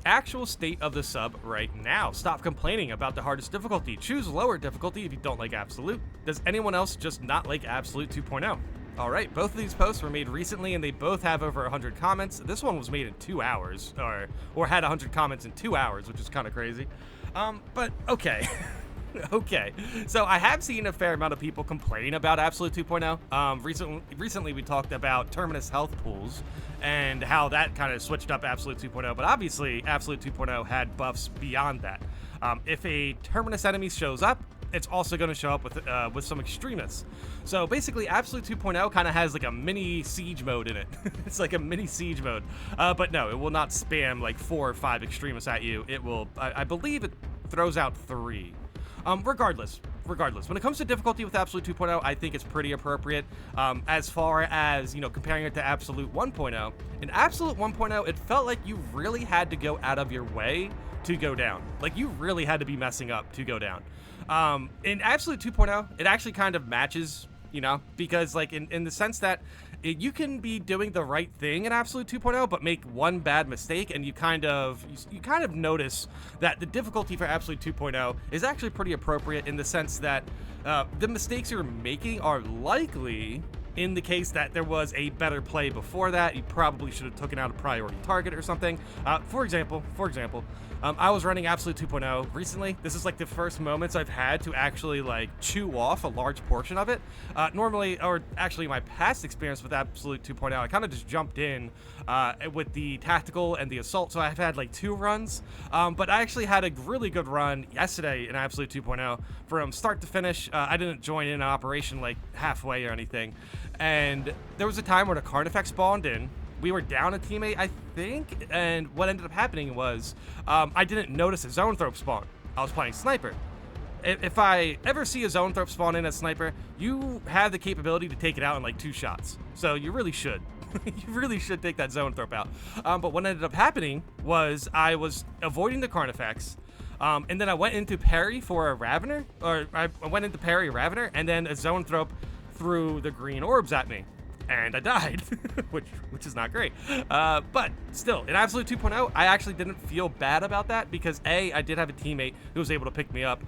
actual state of the sub right now. Stop complaining about the hardest difficulty. Choose lower difficulty if you don't like Absolute. Does anyone else just not like Absolute 2.0? All right, both of these posts were made recently, and they both have over 100 comments. This one was made in 2 hours, or had 100 comments in 2 hours, which is kind of crazy. But okay. Okay, so I have seen a fair amount of people complain about Absolute 2.0. Recently we talked about Terminus health pools and how that kind of switched up Absolute 2.0, but obviously Absolute 2.0 had buffs beyond that. If a Terminus enemy shows up, it's also going to show up with some extremists. So basically, Absolute 2.0 kind of has like a mini siege mode in it. It's like a mini siege mode. But no, it will not spam like 4 or 5 extremists at you. It will, I believe it throws out 3. Regardless, when it comes to difficulty with Absolute 2.0, I think it's pretty appropriate. As far as, comparing it to Absolute 1.0, in Absolute 1.0, it felt like you really had to go out of your way to go down. Like, you really had to be messing up to go down. In Absolute 2.0, it actually kind of matches, because, like, in the sense that you can be doing the right thing in Absolute 2.0, but make one bad mistake, and you kind of notice that the difficulty for Absolute 2.0 is actually pretty appropriate in the sense that the mistakes you're making are likely in the case that there was a better play before that. You probably should have taken out a priority target or something. For example, I was running Absolute 2.0 recently. This is like the first moments I've had to actually like chew off a large portion of it. Normally, or actually my past experience with Absolute 2.0, I kind of just jumped in with the tactical and the assault. So I've had like 2 runs, but I actually had a really good run yesterday in Absolute 2.0 from start to finish. I didn't join in an operation like halfway or anything. And there was a time where the Carnifex spawned in. We were down a teammate, I think, and what ended up happening was I didn't notice a zone thrope spawn. I was playing sniper. If I ever see a zone thrope spawn in as sniper, you have the capability to take it out in like 2 shots. So you really should. You really should take that zone thrope out. But what ended up happening was I was avoiding the Carnifex, and then I went into parry for a Ravener, or I went into parry a Ravener, and then a zone thrope threw the green orbs at me. And I died, which is not great. But still, in Absolute 2.0, I actually didn't feel bad about that because A, I did have a teammate who was able to pick me up.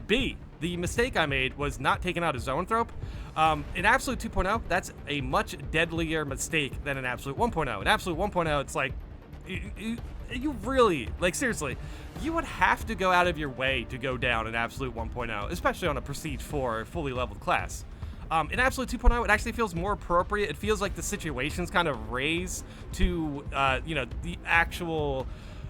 B, the mistake I made was not taking out a zone thrope. In Absolute 2.0, that's a much deadlier mistake than in Absolute 1.0. In Absolute 1.0, it's like, you really, like seriously, you would have to go out of your way to go down in Absolute 1.0, especially on a Prestige 4 fully leveled class. In Absolute 2.0, it actually feels more appropriate. It feels like the situations kind of raise to, the actual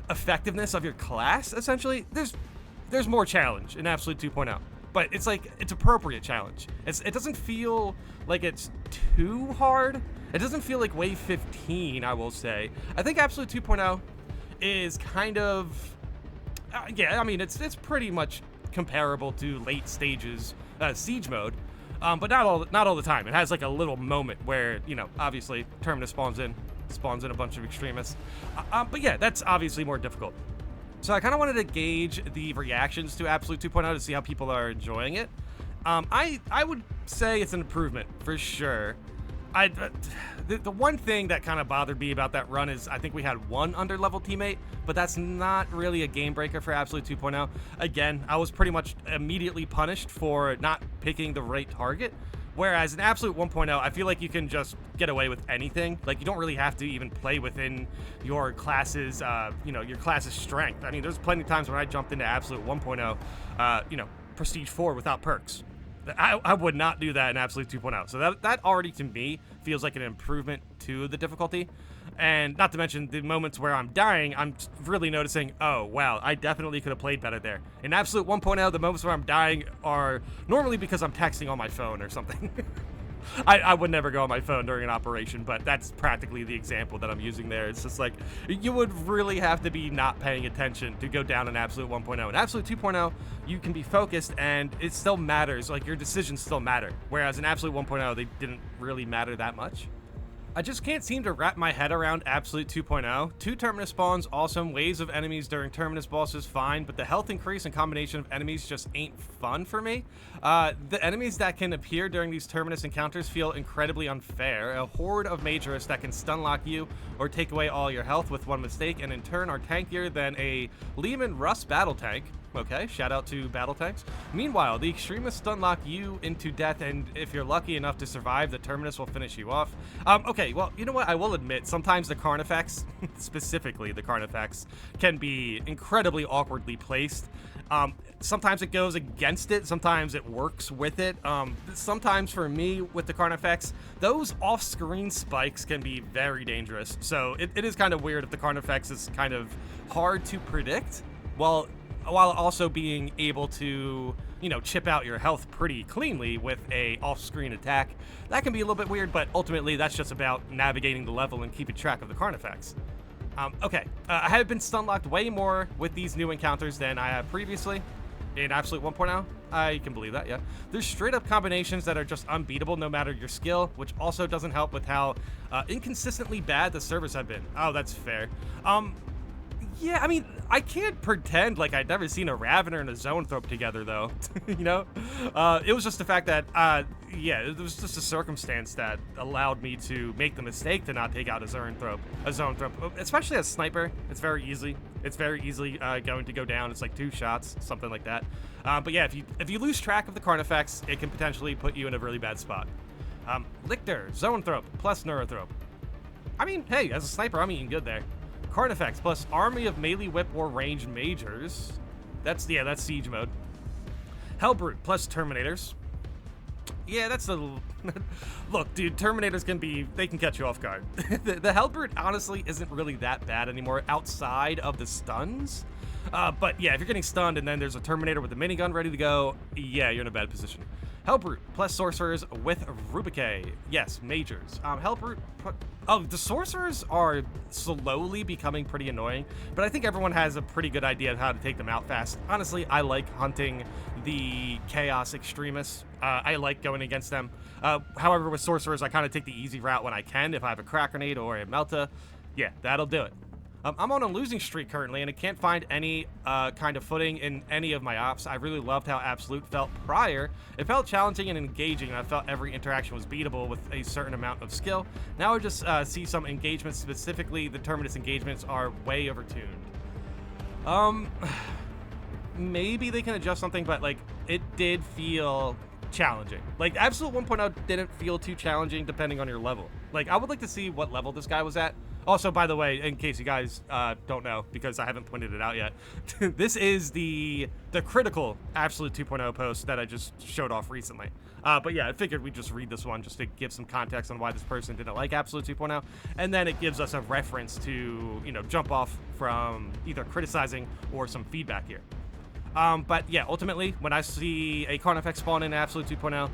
effectiveness of your class, essentially. There's more challenge in Absolute 2.0, but it's like, it's appropriate challenge. It doesn't feel like it's too hard. It doesn't feel like Wave 15, I will say. I think Absolute 2.0 is kind of, it's pretty much comparable to late stages siege mode. But not all the time. It has like a little moment where, obviously Terminus spawns in a bunch of extremists. But yeah, that's obviously more difficult. So I kind of wanted to gauge the reactions to Absolute 2.0 to see how people are enjoying it. I would say it's an improvement for sure. The one thing that kind of bothered me about that run is I think we had 1 under-level teammate, but that's not really a game breaker for Absolute 2.0. Again, I was pretty much immediately punished for not picking the right target, whereas in Absolute 1.0, I feel like you can just get away with anything. Like, you don't really have to even play within your class's, your class's strength. I mean, there's plenty of times when I jumped into Absolute 1.0, Prestige 4 without perks. I would not do that in Absolute 2.0. So that already, to me, feels like an improvement to the difficulty. And not to mention the moments where I'm dying, I'm really noticing, oh, wow, I definitely could have played better there. In Absolute 1.0, the moments where I'm dying are normally because I'm texting on my phone or something. I would never go on my phone during an operation, but that's practically the example that I'm using there. It's just like, you would really have to be not paying attention to go down in Absolute 1.0. In Absolute 2.0, you can be focused and it still matters. Like, your decisions still matter. Whereas in Absolute 1.0, they didn't really matter that much. I just can't seem to wrap my head around Absolute 2.0. 2 Terminus spawns, awesome. Waves of enemies during Terminus bosses, fine. But the health increase and combination of enemies just ain't fun for me. The enemies that can appear during these Terminus encounters feel incredibly unfair. A horde of Majorists that can stun lock you or take away all your health with one mistake, and in turn are tankier than a Lehman Russ battle tank. Okay, shout out to battle tanks. Meanwhile, the extremists stun lock you into death, and if you're lucky enough to survive, the Terminus will finish you off. Okay, well, you know what? I will admit, sometimes the Carnifex, specifically the Carnifex, can be incredibly awkwardly placed. Sometimes it goes against it, sometimes it works with it. Sometimes for me, with the Carnifex, those off-screen spikes can be very dangerous. So it is kind of weird if the Carnifex is kind of hard to predict, while also being able to, you know, chip out your health pretty cleanly with a off-screen attack. That can be a little bit weird, but ultimately that's just about navigating the level and keeping track of the Carnifex. Okay, I have been stun locked way more with these new encounters than I have previously in Absolute 1.0. I can believe that, yeah. There's straight up combinations that are just unbeatable no matter your skill, which also doesn't help with how inconsistently bad the servers have been. Oh, that's fair. Yeah, I mean, I can't pretend like I'd never seen a Ravener and a Zoanthrope together, though. You know? It was just the fact that, yeah, it was just a circumstance that allowed me to make the mistake to not take out a Zoanthrope. Especially as Sniper, it's very easy. It's very easily going to go down. It's like 2 shots, something like that. But yeah, if you lose track of the Carnifex, it can potentially put you in a really bad spot. Lictor, Zoanthrope, plus Neurothrope. I mean, hey, as a Sniper, I'm eating good there. Carnifex plus Army of Melee Whip or Ranged Majors. That's Siege mode. Hellbrute plus Terminators. Yeah, that's the... Look, dude, Terminators they can catch you off guard. the Hellbrute honestly isn't really that bad anymore outside of the stuns. But yeah, if you're getting stunned and then there's a Terminator with a minigun ready to go, yeah, you're in a bad position. Hellbrute plus Sorcerers with Rubicae. Yes, Majors. Hellbrute... Oh, the Sorcerers are slowly becoming pretty annoying, but I think everyone has a pretty good idea of how to take them out fast. Honestly, I like hunting the Chaos Extremists. I like going against them. However, with Sorcerers, I kind of take the easy route when I can. If I have a Crack Grenade or a Melta, yeah, that'll do it. I'm on a losing streak currently, and I can't find any kind of footing in any of my ops. I really loved how Absolute felt prior. It felt challenging and engaging, and I felt every interaction was beatable with a certain amount of skill. Now I just see some engagements, specifically the Terminus engagements, are way overtuned. Maybe they can adjust something, but like it did feel challenging. Like Absolute 1.0 didn't feel too challenging depending on your level. Like I would like to see what level this guy was at. Also, by the way, in case you guys don't know, because I haven't pointed it out yet, this is the critical Absolute 2.0 post that I just showed off recently. But yeah, I figured we'd just read this one just to give some context on why this person didn't like Absolute 2.0, and then it gives us a reference to, you know, jump off from either criticizing or some feedback here. But yeah, ultimately, when I see a Carnifex spawn in Absolute 2.0,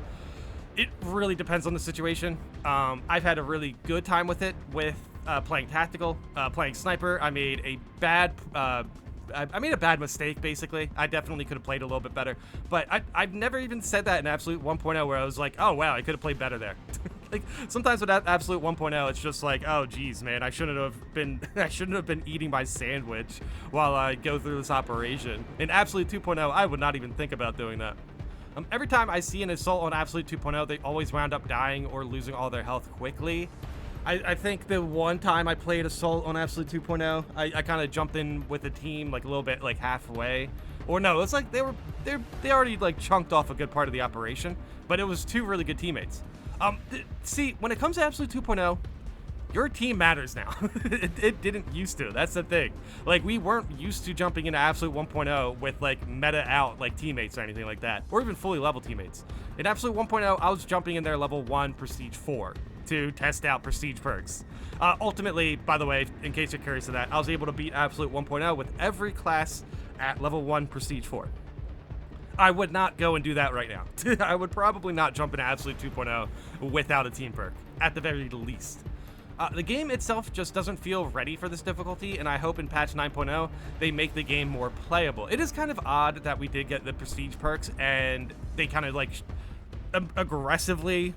it really depends on the situation. I've had a really good time with it, with playing tactical, playing sniper. I made a bad mistake, basically. I definitely could have played a little bit better, but I've never even said that in Absolute 1.0 where I was like, oh wow, I could have played better there. Like sometimes with Absolute 1.0, it's just like, oh geez, man, I shouldn't have been eating my sandwich while I go through this operation. In Absolute 2.0, I would not even think about doing that. Every time I see an assault on Absolute 2.0, they always wound up dying or losing all their health quickly. I think the one time I played Assault on Absolute 2.0, I kind of jumped in with the team like a little bit like halfway. Or no, it's like they already like chunked off a good part of the operation, but it was 2 really good teammates. See, when it comes to Absolute 2.0, your team matters now. it didn't used to. That's the thing. Like, we weren't used to jumping into Absolute 1.0 with like meta out like teammates or anything like that, or even fully level teammates. In Absolute 1.0, I was jumping in there level 1 Prestige 4 to test out Prestige perks. Ultimately, by the way, in case you're curious of that, I was able to beat Absolute 1.0 with every class at level 1 Prestige 4. I would not go and do that right now. I would probably not jump into Absolute 2.0 without a team perk, at the very least. The game itself just doesn't feel ready for this difficulty, and I hope in patch 9.0 they make the game more playable. It is kind of odd that we did get the Prestige perks, and they kind of like aggressively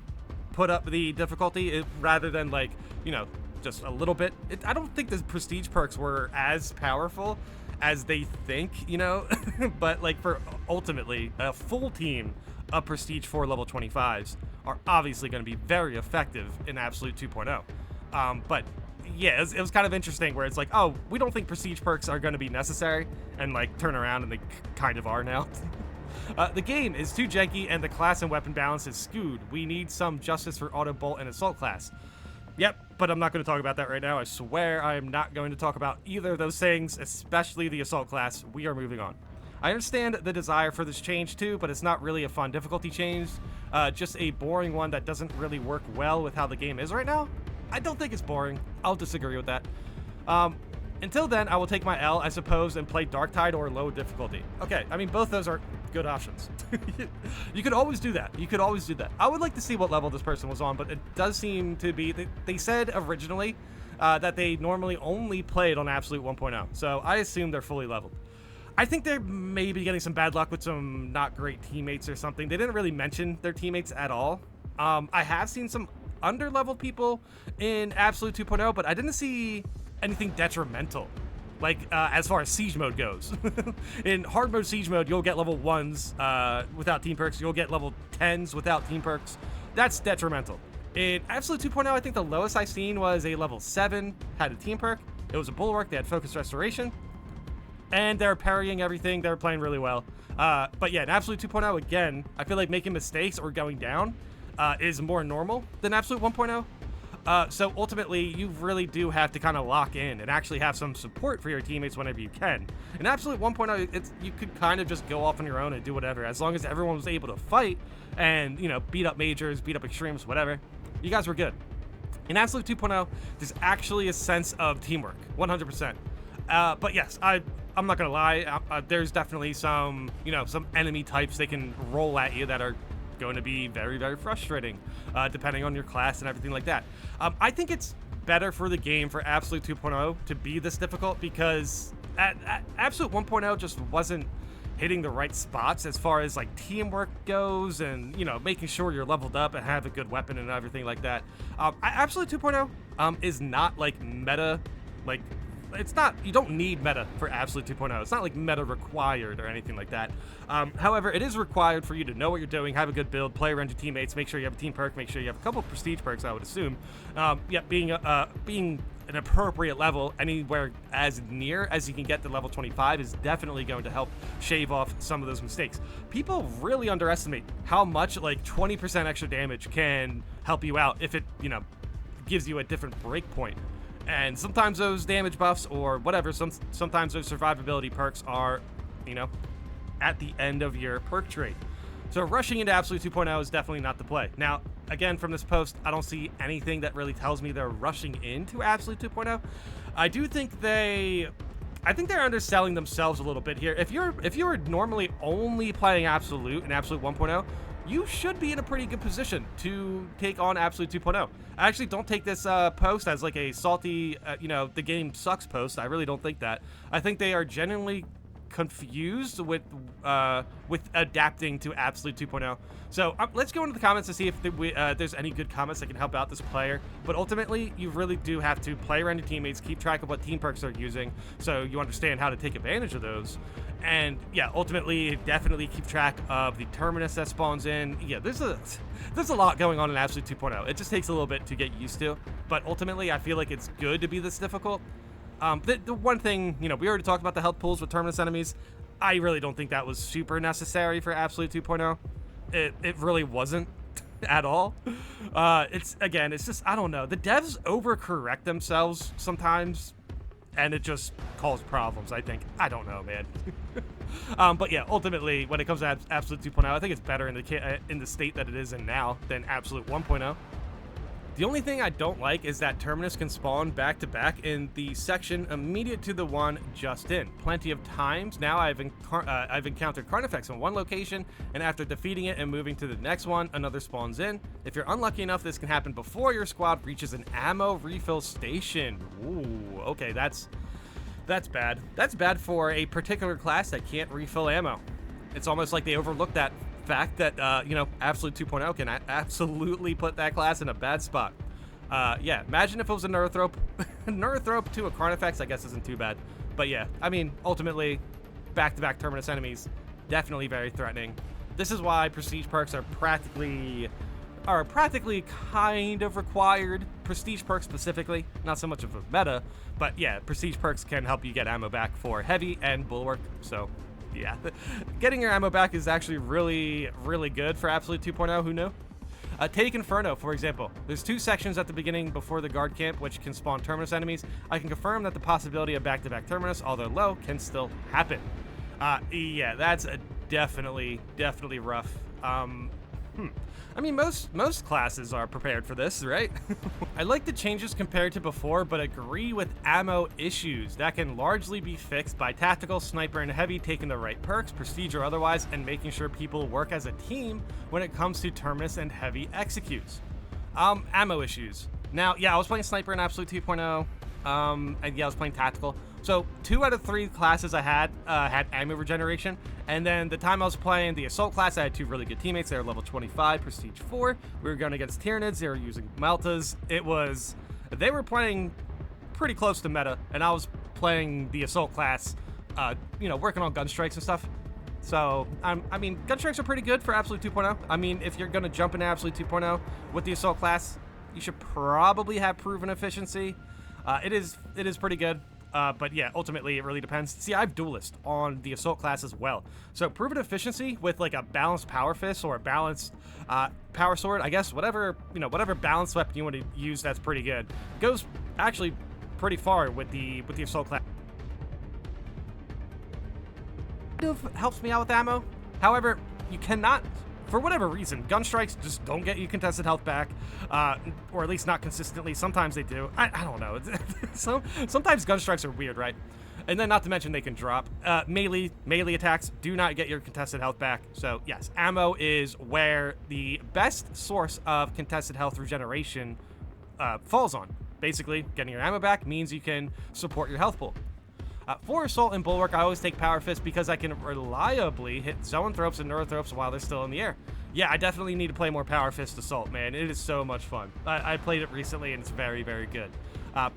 put up the difficulty rather than like, you know, just a little bit. I don't think the prestige perks were as powerful as they think, you know, but like for ultimately a full team of prestige 4 level 25s are obviously going to be very effective in Absolute 2.0. But yeah, it was kind of interesting where it's like, oh, we don't think prestige perks are going to be necessary, and like turn around and they kind of are now. The game is too janky and the class and weapon balance is skewed. We need some justice for auto bolt and assault class. Yep, but I'm not going to talk about that right now. I swear I am not going to talk about either of those things, especially the assault class. We are moving on. I understand the desire for this change too, but it's not really a fun difficulty change. Just a boring one that doesn't really work well with how the game is right now. I don't think it's boring. I'll disagree with that. Until then, I will take my L, I suppose, and play Dark Tide or low difficulty. Okay, I mean, both those are good options. You could always do that. You could always do that. I would like to see what level this person was on, but it does seem to be... They said originally that they normally only played on Absolute 1.0, so I assume they're fully leveled. I think they're maybe getting some bad luck with some not great teammates or something. They didn't really mention their teammates at all. I have seen some under-leveled people in Absolute 2.0, but I didn't see anything detrimental, like as far as siege mode goes. In hard mode siege mode, you'll get level 1s without team perks. You'll get level 10s without team perks. That's detrimental. In Absolute 2.0, I think the lowest I seen was a level 7, had a team perk. It was a bulwark. They had focus restoration, and they're parrying everything. They're playing really well. But yeah, in Absolute 2.0, again, I feel like making mistakes or going down is more normal than Absolute 1.0. So ultimately, you really do have to kind of lock in and actually have some support for your teammates whenever you can. In Absolute 1.0, you could kind of just go off on your own and do whatever, as long as everyone was able to fight and, you know, beat up majors, beat up extremes, whatever. You guys were good. In Absolute 2.0, there's actually a sense of teamwork, 100%. But yes, I'm not gonna lie. There's definitely some, you know, some enemy types they can roll at you that are going to be very, very frustrating, depending on your class and everything like that. I think it's better for the game for Absolute 2.0 to be this difficult, because at Absolute 1.0 just wasn't hitting the right spots as far as like teamwork goes, and, you know, making sure you're leveled up and have a good weapon and everything like that. Absolute 2.0 is not like meta, like it's not, you don't need meta for Absolute 2.0. It's not like meta required or anything like that. However, it is required for you to know what you're doing, have a good build, play around your teammates, make sure you have a team perk, make sure you have a couple of prestige perks, I would assume. Yeah, being an appropriate level, anywhere as near as you can get to level 25 is definitely going to help shave off some of those mistakes. People really underestimate how much like 20% extra damage can help you out if it, you know, gives you a different break point. And sometimes those damage buffs or whatever, sometimes those survivability perks are, you know, at the end of your perk tree. So rushing into Absolute 2.0 is definitely not the play. Now, again, from this post, I don't see anything that really tells me they're rushing into Absolute 2.0. I do think they're underselling themselves a little bit here. If you're normally only playing Absolute and Absolute 1.0, you should be in a pretty good position to take on Absolute 2.0. I actually don't take this post as like a salty, you know, the game sucks post. I really don't think that. I think they are genuinely confused with adapting to Absolute 2.0. So let's go into the comments to see if there's any good comments that can help out this player. But ultimately, you really do have to play around your teammates, keep track of what team perks they're using, so you understand how to take advantage of those. And yeah, ultimately, definitely keep track of the Terminus that spawns in. Yeah, there's a lot going on in Absolute 2.0. It just takes a little bit to get used to. But ultimately, I feel like it's good to be this difficult. The one thing, you know, we already talked about the health pools with Terminus enemies. I really don't think that was super necessary for Absolute 2.0. It really wasn't at all. It's just, I don't know. The devs overcorrect themselves sometimes, and it just causes problems, I think. I don't know, man. But yeah, ultimately, when it comes to Absolute 2.0, I think it's better in the state that it is in now than Absolute 1.0. The only thing I don't like is that Terminus can spawn back to back in the section immediate to the one just in. Plenty of times now I've encountered Carnifex in one location, and after defeating it and moving to the next one, another spawns in. If you're unlucky enough, this can happen before your squad reaches an ammo refill station. Ooh, okay, that's bad. That's bad for a particular class that can't refill ammo. It's almost like they overlooked that fact that, you know, Absolute 2.0 can absolutely put that class in a bad spot. Yeah, imagine if it was a Neurothrope. Neurothrope to a Carnifex, I guess, isn't too bad. But yeah, I mean, ultimately, back-to-back Terminus enemies, definitely very threatening. This is why Prestige perks are practically kind of required. Prestige perks specifically, not so much of a meta, but yeah, Prestige perks can help you get ammo back for Heavy and Bulwark, so yeah. Getting your ammo back is actually really, really good for Absolute 2.0, who knew? Take Inferno, for example. There's 2 sections at the beginning before the guard camp which can spawn Terminus enemies. I can confirm that the possibility of back-to-back Terminus, although low, can still happen. Yeah, that's definitely rough. I mean, most classes are prepared for this, right? I like the changes compared to before, but agree with ammo issues. That can largely be fixed by Tactical, Sniper, and Heavy taking the right perks, Prestige or otherwise, and making sure people work as a team when it comes to Terminus and Heavy executes. Ammo issues. Now, yeah, I was playing Sniper in Absolute 2.0, and yeah, I was playing Tactical. So 2 out of 3 classes I had ammo regeneration, and then the time I was playing the Assault class, I had 2 really good teammates. They were level 25, Prestige 4. We were going against Tyranids. They were using Maltas. They were playing pretty close to meta, and I was playing the Assault class, you know, working on gun strikes and stuff. So, I mean, gun strikes are pretty good for Absolute 2.0. I mean, if you're going to jump into Absolute 2.0 with the Assault class, you should probably have proven efficiency. It is pretty good. But yeah, ultimately it really depends. See, I have Duelist on the Assault class as well. So proven efficiency with like a balanced Power Fist or a balanced Power Sword, I guess, whatever balanced weapon you want to use, that's pretty good. Goes actually pretty far with the Assault class. Kind of helps me out with ammo. However, you cannot, for whatever reason, gun strikes just don't get you contested health back, or at least not consistently. Sometimes they do. I don't know. Sometimes gun strikes are weird, right? And then not to mention they can drop. Melee attacks do not get your contested health back. So yes, ammo is where the best source of contested health regeneration falls on. Basically, getting your ammo back means you can support your health pool. For Assault and Bulwark, I always take Power Fist because I can reliably hit Zoanthropes and Neurothropes while they're still in the air. Yeah, I definitely need to play more Power Fist Assault, man. It is so much fun. I played it recently, and it's very, very good.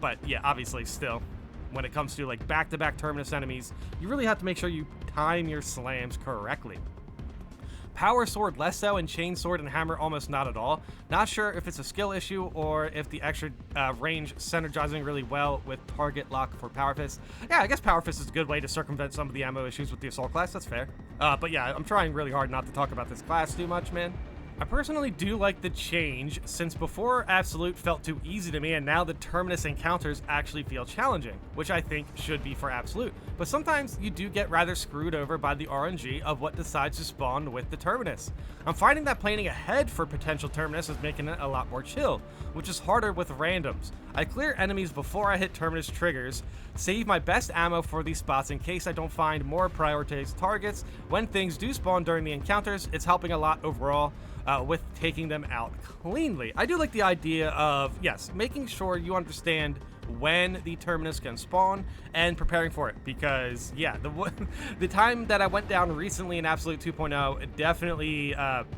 But yeah, obviously, still, when it comes to like back-to-back Terminus enemies, you really have to make sure you time your slams correctly. Power Sword less so, and Chain Sword and Hammer almost not at all. Not sure if it's a skill issue or if the extra range synergizing really well with target lock for Power Fist. Yeah, I guess Power Fist is a good way to circumvent some of the ammo issues with the Assault class. That's fair. But yeah, I'm trying really hard not to talk about this class too much, man. I personally do like the change, since before Absolute felt too easy to me, and now the Terminus encounters actually feel challenging, which I think should be for Absolute. But sometimes you do get rather screwed over by the RNG of what decides to spawn with the Terminus. I'm finding that planning ahead for potential Terminus is making it a lot more chill, which is harder with randoms. I clear enemies before I hit Terminus triggers, save my best ammo for these spots in case I don't find more prioritized targets. When things do spawn during the encounters, it's helping a lot overall. With taking them out cleanly. I do like the idea of, yes, making sure you understand when the Terminus can spawn and preparing for it, because yeah, the time that I went down recently in Absolute 2.0, definitely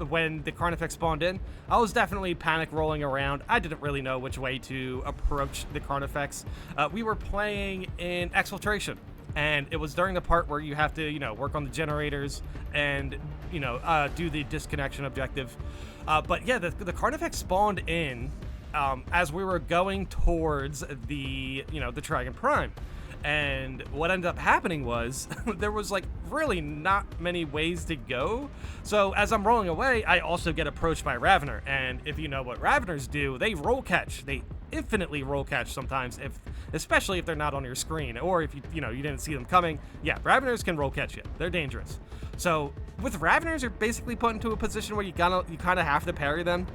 when the Carnifex spawned in, I was definitely panic rolling around. I didn't really know which way to approach the Carnifex. We were playing in Exfiltration, and it was during the part where you have to, you know, work on the generators and, you know, do the disconnection objective. But yeah, the Carnifex spawned in as we were going towards the, you know, the Dragon Prime. And what ended up happening was there was like really not many ways to go. So as I'm rolling away, I also get approached by Ravener. And if you know what Raveners do, they roll catch. They infinitely roll catch sometimes, especially if they're not on your screen, or if you didn't see them coming. Yeah, Raveners can roll catch you. They're dangerous. So with Raveners, you're basically put into a position where you kind of have to parry them,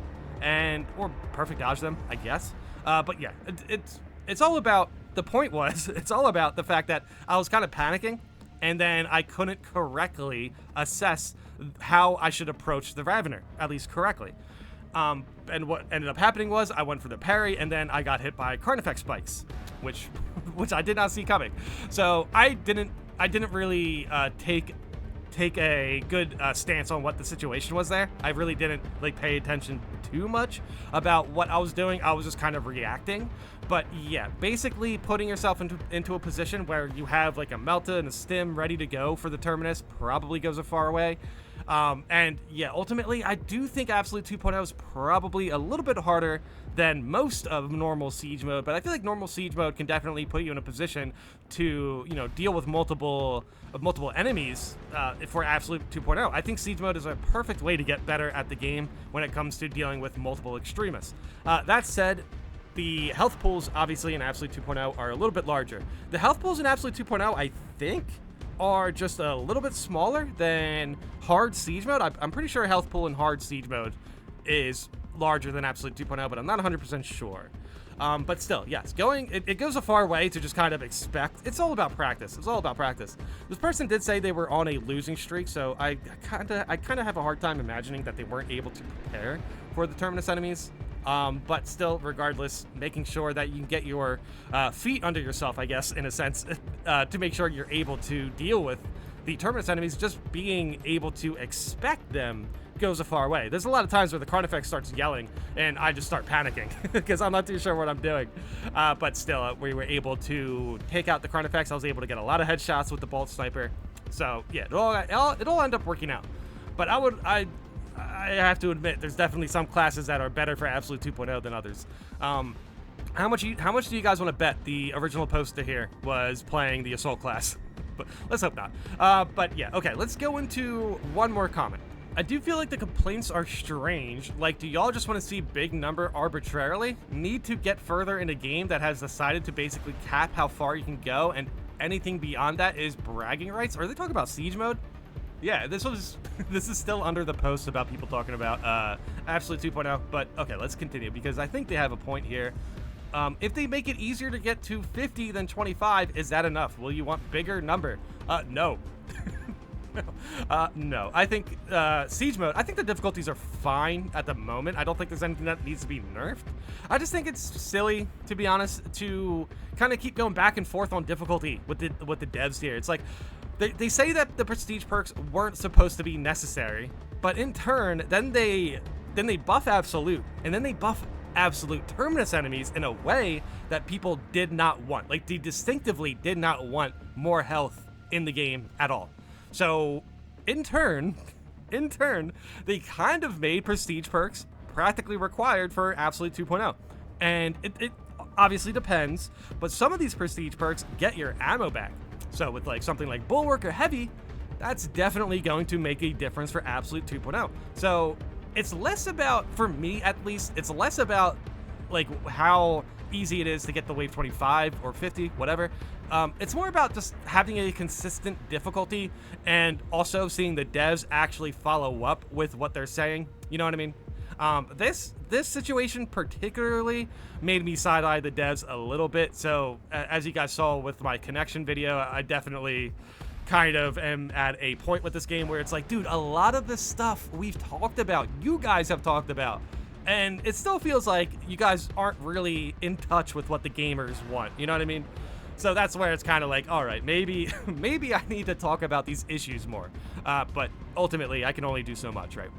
or perfect dodge them, I guess. But yeah, it's all about. The point was, it's all about the fact that I was kind of panicking, and then I couldn't correctly assess how I should approach the Ravener, at least correctly. And what ended up happening was I went for the parry, and then I got hit by Carnifex spikes, which I did not see coming. So I didn't really take take a good stance on what the situation was there. I really didn't like pay attention too much about what I was doing. I was just kind of reacting. But yeah, basically putting yourself into a position where you have like a Melta and a Stim ready to go for the Terminus probably goes a far way. And yeah, ultimately, I do think Absolute 2.0 is probably a little bit harder than most of normal Siege mode, but I feel like normal Siege mode can definitely put you in a position to, you know, deal with multiple enemies for Absolute 2.0. I think Siege mode is a perfect way to get better at the game when it comes to dealing with multiple extremists. That said, the health pools, obviously, in Absolute 2.0 are a little bit larger. The health pools in Absolute 2.0, I think, are just a little bit smaller than hard Siege mode. I'm pretty sure health pool in hard Siege mode is larger than Absolute 2.0, but I'm not 100% sure. But still, yes, it goes a far way to just kind of expect. It's all about practice. It's all about practice. This person did say they were on a losing streak, so I kind of have a hard time imagining that they weren't able to prepare for the Terminus enemies. But still, regardless, making sure that you can get your feet under yourself, I guess, in a sense, to make sure you're able to deal with the Terminus enemies, just being able to expect them goes a far way. There's a lot of times where the Carnifex starts yelling, and I just start panicking, because I'm not too sure what I'm doing. But still, we were able to take out the Carnifex. I was able to get a lot of headshots with the Bolt Sniper. So, yeah, it'll end up working out. But I have to admit, there's definitely some classes that are better for Absolute 2.0 than others. How much do you guys want to bet the original poster here was playing the Assault class? But let's hope not. But yeah, okay, let's go into one more comment. I do feel like the complaints are strange. Like, do y'all just want to see big number arbitrarily? Need to get further in a game that has decided to basically cap how far you can go, and anything beyond that is bragging rights? Are they talking about Siege mode? Yeah, this is still under the post about people talking about Absolute 2.0, but okay, let's continue, because I think they have a point here. If they make it easier to get to 50 than 25, is that enough? Will you want bigger number? No. No. I think Siege mode, I think the difficulties are fine at the moment. I don't think there's anything that needs to be nerfed. I just think it's silly, to be honest, to kind of keep going back and forth on difficulty with the devs here. It's like, they say that the prestige perks weren't supposed to be necessary, but in turn, then they buff Absolute, and then they buff Absolute Terminus enemies in a way that people did not want. Like, they distinctively did not want more health in the game at all. So, in turn, they kind of made prestige perks practically required for Absolute 2.0. And it obviously depends, but some of these prestige perks get your ammo back. So with like something like Bulwark or Heavy, that's definitely going to make a difference for Absolute 2.0. So it's less about, for me at least, it's less about like how easy it is to get the wave 25 or 50, whatever. It's more about just having a consistent difficulty and also seeing the devs actually follow up with what they're saying. You know what I mean? This situation particularly made me side-eye the devs a little bit. So as you guys saw with my connection video, I definitely kind of am at a point with this game where it's like, dude, a lot of this stuff we've talked about, you guys have talked about, and it still feels like you guys aren't really in touch with what the gamers want. You know what I mean? So that's where it's kind of like, all right, maybe I need to talk about these issues more. But ultimately, I can only do so much, right?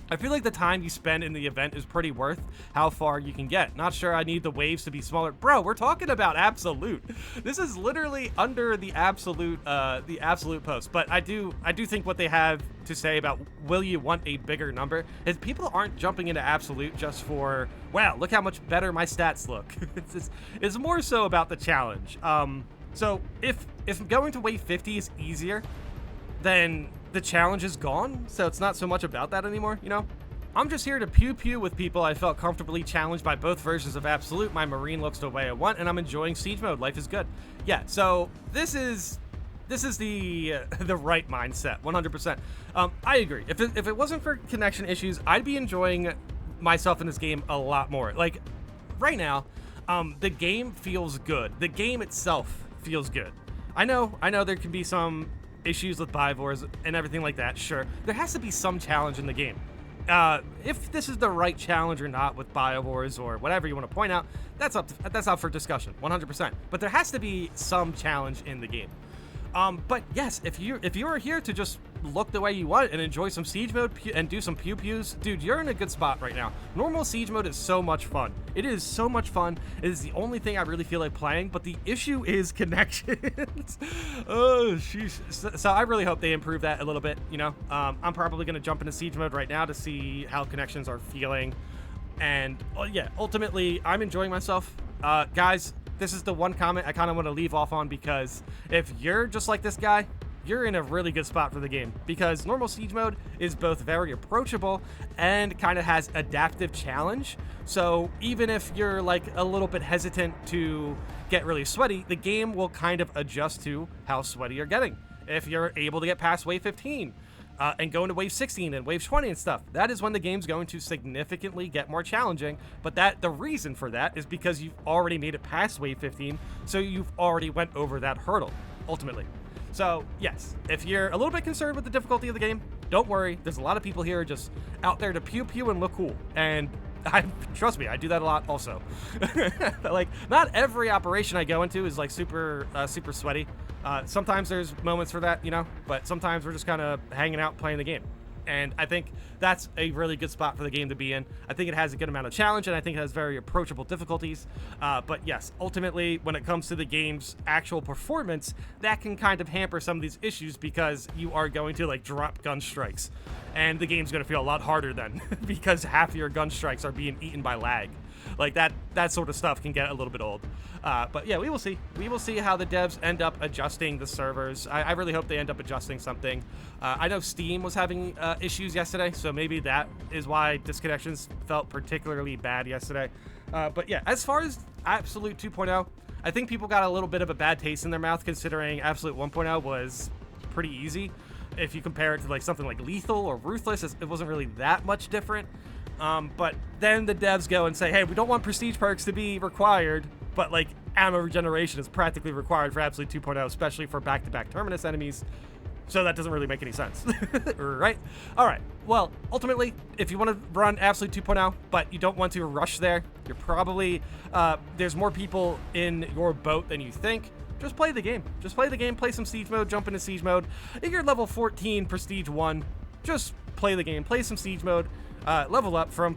I feel like the time you spend in the event is pretty worth how far you can get. Not sure I need the waves to be smaller. Bro, we're talking about Absolute. This is literally under the Absolute post. But I do think what they have to say about will you want a bigger number is people aren't jumping into Absolute just for, wow, look how much better my stats look. It's more so about the challenge. So if going to wave 50 is easier, then the challenge is gone, so it's not so much about that anymore, you know? I'm just here to pew with people. I felt comfortably challenged by both versions of Absolute. My Marine looks the way I want, and I'm enjoying Siege mode. Life is good. Yeah, so this is the right mindset, 100%. I agree. If it wasn't for connection issues, I'd be enjoying myself in this game a lot more. Like, right now, the game feels good. The game itself feels good. I know there can be some issues with Bivors and everything like that. Sure, there has to be some challenge in the game. If this is the right challenge or not with Biowars or whatever you want to point out, that's up for discussion, 100%. But there has to be some challenge in the game. But yes, if you are here to just look the way you want and enjoy some siege mode and do some pew-pews, dude, you're in a good spot right now. Normal siege mode is so much fun. It is so much fun. It is the only thing I really feel like playing, but the issue is connections. Oh, sheesh. So I really hope they improve that a little bit, you know? I'm probably going to jump into siege mode right now to see how connections are feeling. And, yeah, ultimately, I'm enjoying myself. Guys, this is the one comment I kind of want to leave off on, because if you're just like this guy, you're in a really good spot for the game, because normal siege mode is both very approachable and kind of has adaptive challenge. So even if you're like a little bit hesitant to get really sweaty, the game will kind of adjust to how sweaty you're getting. If you're able to get past wave 15 and go into wave 16 and wave 20 and stuff, that is when the game's going to significantly get more challenging. But the reason for that is because you've already made it past wave 15, so you've already went over that hurdle, ultimately. So, yes, if you're a little bit concerned with the difficulty of the game, don't worry. There's a lot of people here just out there to pew-pew and look cool. And trust me, I do that a lot also. Like, not every operation I go into is, like, super sweaty. Sometimes there's moments for that, you know, but sometimes we're just kind of hanging out playing the game. And I think that's a really good spot for the game to be in. I think it has a good amount of challenge, and I think it has very approachable difficulties. But yes, ultimately, when it comes to the game's actual performance, that can kind of hamper some of these issues, because you are going to, like, drop gun strikes. And the game's going to feel a lot harder then, because half of your gun strikes are being eaten by lag. Like, that sort of stuff can get a little bit old. But yeah, we will see. We will see how the devs end up adjusting the servers. I really hope they end up adjusting something. I know Steam was having issues yesterday, so maybe that is why disconnections felt particularly bad yesterday. But yeah, as far as Absolute 2.0, I think people got a little bit of a bad taste in their mouth, considering Absolute 1.0 was pretty easy. If you compare it to like something like Lethal or Ruthless, it wasn't really that much different. But then the devs go and say, hey, we don't want prestige perks to be required, but like ammo regeneration is practically required for Absolute 2.0, especially for back-to-back Terminus enemies. So that doesn't really make any sense, right? All right, well, ultimately, if you want to run Absolute 2.0, but you don't want to rush there, you're probably, there's more people in your boat than you think. Just play the game. Just play the game, play some siege mode, jump into siege mode. If you're level 14 prestige 1, just play the game, play some siege mode. Level up from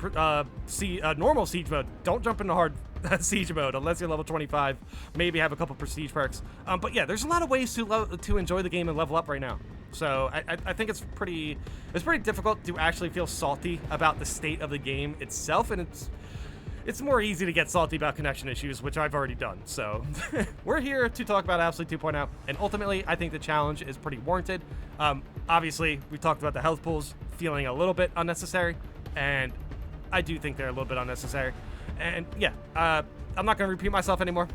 normal siege mode. Don't jump into hard siege mode unless you're level 25. Maybe have a couple prestige perks. But yeah, there's a lot of ways to enjoy the game and level up right now. So I think it's pretty difficult to actually feel salty about the state of the game itself, and it's more easy to get salty about connection issues, which I've already done. So we're here to talk about Absolute 2.0, and ultimately, I think the challenge is pretty warranted. Obviously, we talked about the health pools feeling a little bit unnecessary, and I do think they're a little bit unnecessary. And yeah, I'm not going to repeat myself anymore.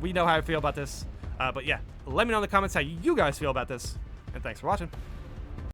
We know how I feel about this. But yeah, let me know in the comments how you guys feel about this, and thanks for watching.